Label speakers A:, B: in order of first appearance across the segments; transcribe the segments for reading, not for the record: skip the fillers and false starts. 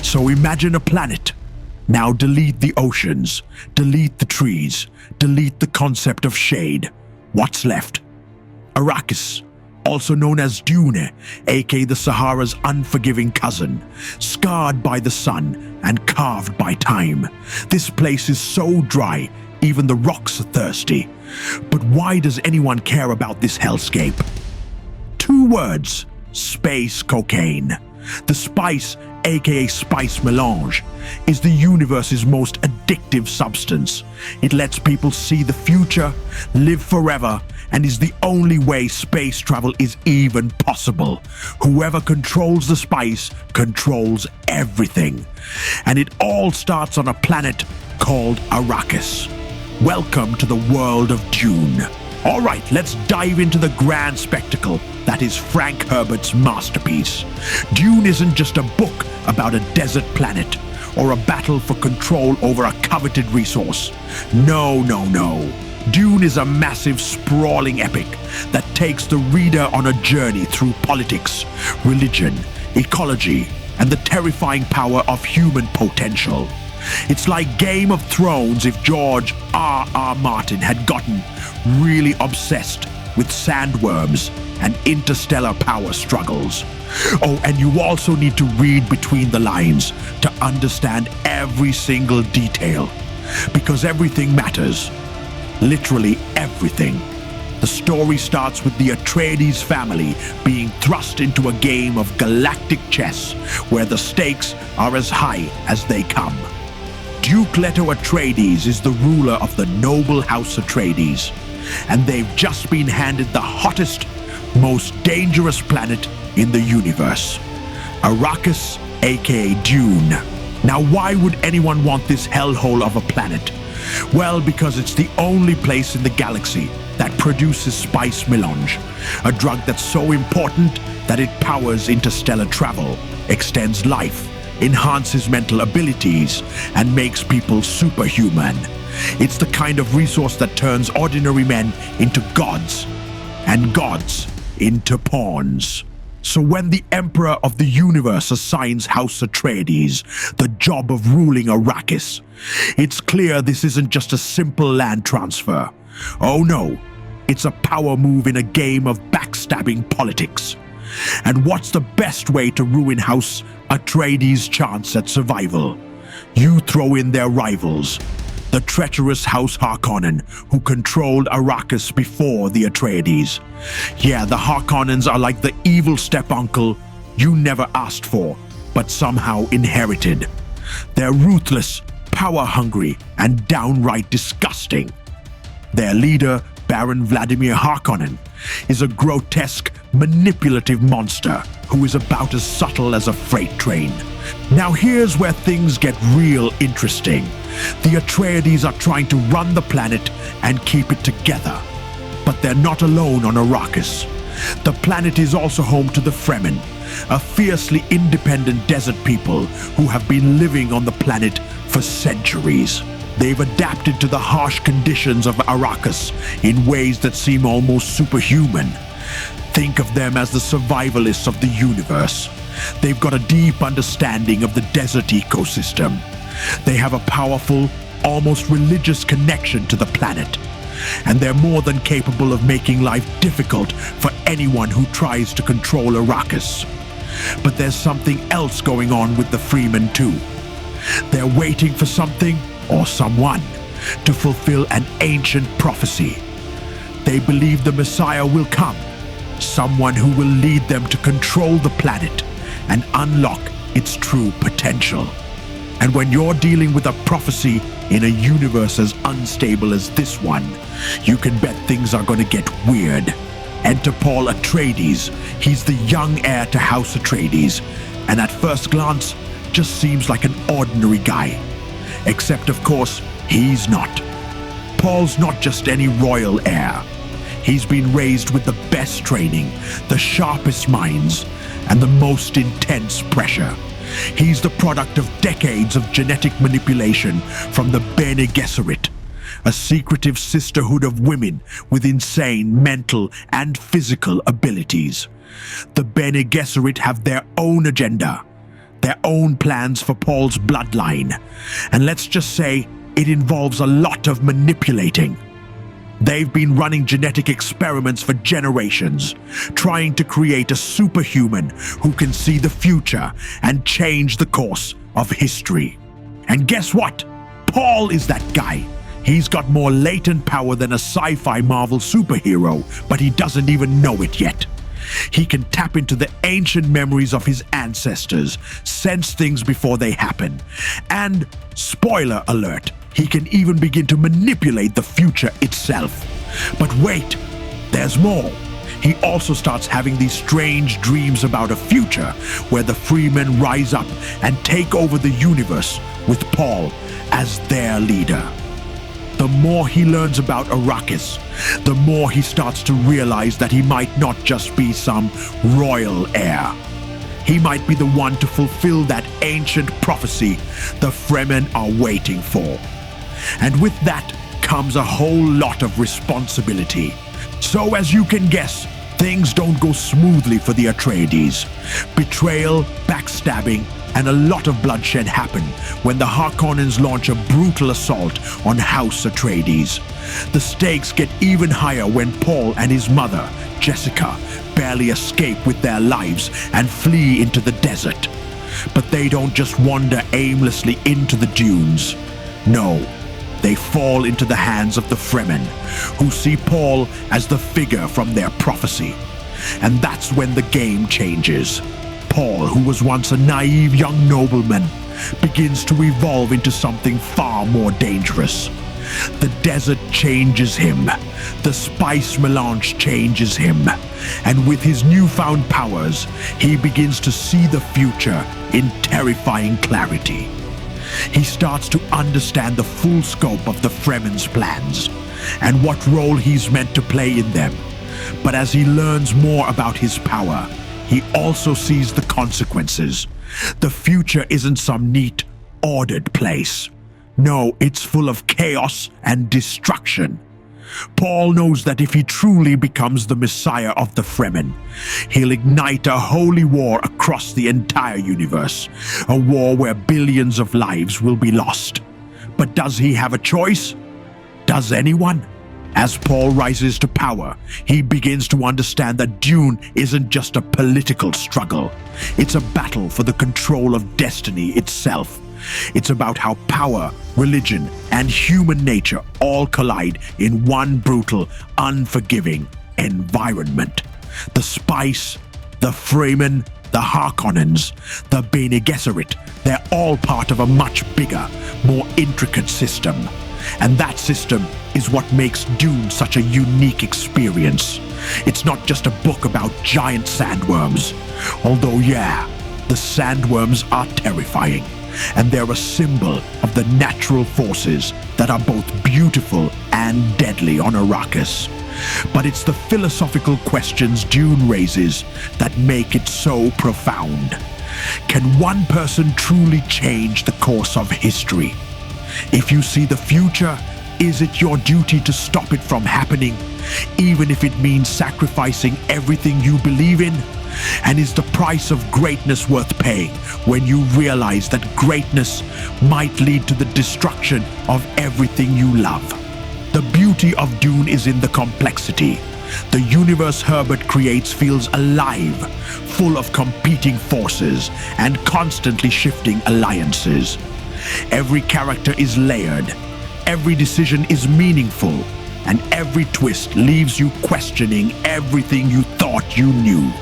A: So imagine a planet. Now delete the oceans, delete the trees, delete the concept of shade. What's left? Arrakis, also known as Dune, aka the Sahara's unforgiving cousin, scarred by the sun and carved by time. This place is so dry, even the rocks are thirsty. But why does anyone care about this hellscape? 2 words: space cocaine. The spice, aka spice melange, is the universe's most addictive substance. It lets people see the future, live forever, and is the only way space travel is even possible. Whoever controls the spice controls everything. And it all starts on a planet called Arrakis. Welcome to the world of Dune. All right, let's dive into the grand spectacle that is Frank Herbert's masterpiece. Dune isn't just a book about a desert planet or a battle for control over a coveted resource. No, no, no. Dune is a massive, sprawling epic that takes the reader on a journey through politics, religion, ecology, and the terrifying power of human potential. It's like Game of Thrones if George R.R. Martin had gotten really obsessed with sandworms and interstellar power struggles. Oh, and you also need to read between the lines to understand every single detail, because everything matters. Literally everything. The story starts with the Atreides family being thrust into a game of galactic chess where the stakes are as high as they come. Duke Leto Atreides is the ruler of the noble House Atreides, and they've just been handed the hottest, most dangerous planet in the universe, Arrakis, aka Dune. Now, why would anyone want this hellhole of a planet? Well, because it's the only place in the galaxy that produces spice melange, a drug that's so important that it powers interstellar travel, extends life, enhances mental abilities, and makes people superhuman. It's the kind of resource that turns ordinary men into gods, and gods into pawns. So when the Emperor of the Universe assigns House Atreides the job of ruling Arrakis, it's clear this isn't just a simple land transfer. Oh no, it's a power move in a game of backstabbing politics. And what's the best way to ruin House Atreides' chance at survival? You throw in their rivals, the treacherous House Harkonnen, who controlled Arrakis before the Atreides. Yeah, the Harkonnens are like the evil step-uncle you never asked for, but somehow inherited. They're ruthless, power-hungry, and downright disgusting. Their leader, Baron Vladimir Harkonnen, is a grotesque, manipulative monster who is about as subtle as a freight train. Now here's where things get real interesting. The Atreides are trying to run the planet and keep it together. But they're not alone on Arrakis. The planet is also home to the Fremen, a fiercely independent desert people who have been living on the planet for centuries. They've adapted to the harsh conditions of Arrakis in ways that seem almost superhuman. Think of them as the survivalists of the universe. They've got a deep understanding of the desert ecosystem. They have a powerful, almost religious connection to the planet. And they're more than capable of making life difficult for anyone who tries to control Arrakis. But there's something else going on with the Fremen too. They're waiting for something or someone to fulfill an ancient prophecy. They believe the Messiah will come, someone who will lead them to control the planet and unlock its true potential. And when you're dealing with a prophecy in a universe as unstable as this one, you can bet things are going to get weird. Enter Paul Atreides. He's the young heir to House Atreides, and at first glance, just seems like an ordinary guy. Except, of course, he's not. Paul's not just any royal heir. He's been raised with the best training, the sharpest minds, and the most intense pressure. He's the product of decades of genetic manipulation from the Bene Gesserit, a secretive sisterhood of women with insane mental and physical abilities. The Bene Gesserit have their own agenda. their own plans for Paul's bloodline. And let's just say it involves a lot of manipulating. They've been running genetic experiments for generations, trying to create a superhuman who can see the future and change the course of history. And guess what? Paul is that guy. He's got more latent power than a sci-fi Marvel superhero, but he doesn't even know it yet. He can tap into the ancient memories of his ancestors, sense things before they happen, and, spoiler alert, he can even begin to manipulate the future itself. But wait, there's more. He also starts having these strange dreams about a future where the Freemen rise up and take over the universe with Paul as their leader. The more he learns about Arrakis, the more he starts to realize that he might not just be some royal heir. He might be the one to fulfill that ancient prophecy the Fremen are waiting for. And with that comes a whole lot of responsibility. So as you can guess, things don't go smoothly for the Atreides. Betrayal, backstabbing, and a lot of bloodshed happen when the Harkonnens launch a brutal assault on House Atreides. The stakes get even higher when Paul and his mother, Jessica, barely escape with their lives and flee into the desert. But they don't just wander aimlessly into the dunes. No, they fall into the hands of the Fremen, who see Paul as the figure from their prophecy. And that's when the game changes. Paul, who was once a naive young nobleman, begins to evolve into something far more dangerous. The desert changes him. The spice melange changes him. And with his newfound powers, he begins to see the future in terrifying clarity. He starts to understand the full scope of the Fremen's plans and what role he's meant to play in them. But as he learns more about his power, he also sees the consequences. The future isn't some neat, ordered place. No, it's full of chaos and destruction. Paul knows that if he truly becomes the Messiah of the Fremen, he'll ignite a holy war across the entire universe, a war where billions of lives will be lost. But does he have a choice? Does anyone? As Paul rises to power, he begins to understand that Dune isn't just a political struggle. It's a battle for the control of destiny itself. It's about how power, religion, and human nature all collide in one brutal, unforgiving environment. The Spice, the Fremen, the Harkonnens, the Bene Gesserit, they're all part of a much bigger, more intricate system. And that system is what makes Dune such a unique experience. It's not just a book about giant sandworms. Although, yeah, the sandworms are terrifying. And they're a symbol of the natural forces that are both beautiful and deadly on Arrakis. But it's the philosophical questions Dune raises that make it so profound. Can one person truly change the course of history? If you see the future, is it your duty to stop it from happening, even if it means sacrificing everything you believe in? And is the price of greatness worth paying when you realize that greatness might lead to the destruction of everything you love? The beauty of Dune is in the complexity. The universe Herbert creates feels alive, full of competing forces and constantly shifting alliances. Every character is layered, every decision is meaningful, and every twist leaves you questioning everything you thought you knew.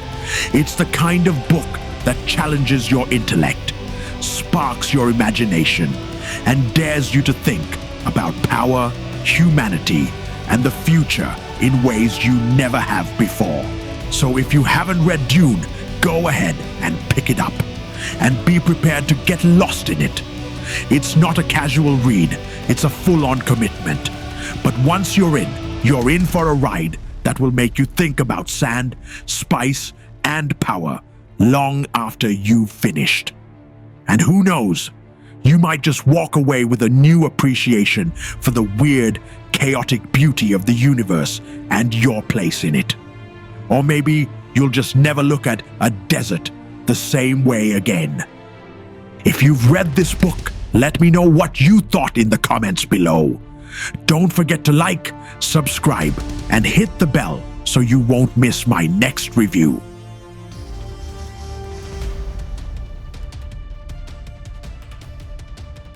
A: It's the kind of book that challenges your intellect, sparks your imagination, and dares you to think about power, humanity, and the future in ways you never have before. So if you haven't read Dune, go ahead and pick it up, and be prepared to get lost in it. It's not a casual read, it's a full-on commitment. But once you're in for a ride that will make you think about sand, spice, and power long after you've finished. And who knows, you might just walk away with a new appreciation for the weird, chaotic beauty of the universe and your place in it. Or maybe you'll just never look at a desert the same way again. If you've read this book, let me know what you thought in the comments below. Don't forget to like, subscribe, and hit the bell so you won't miss my next review.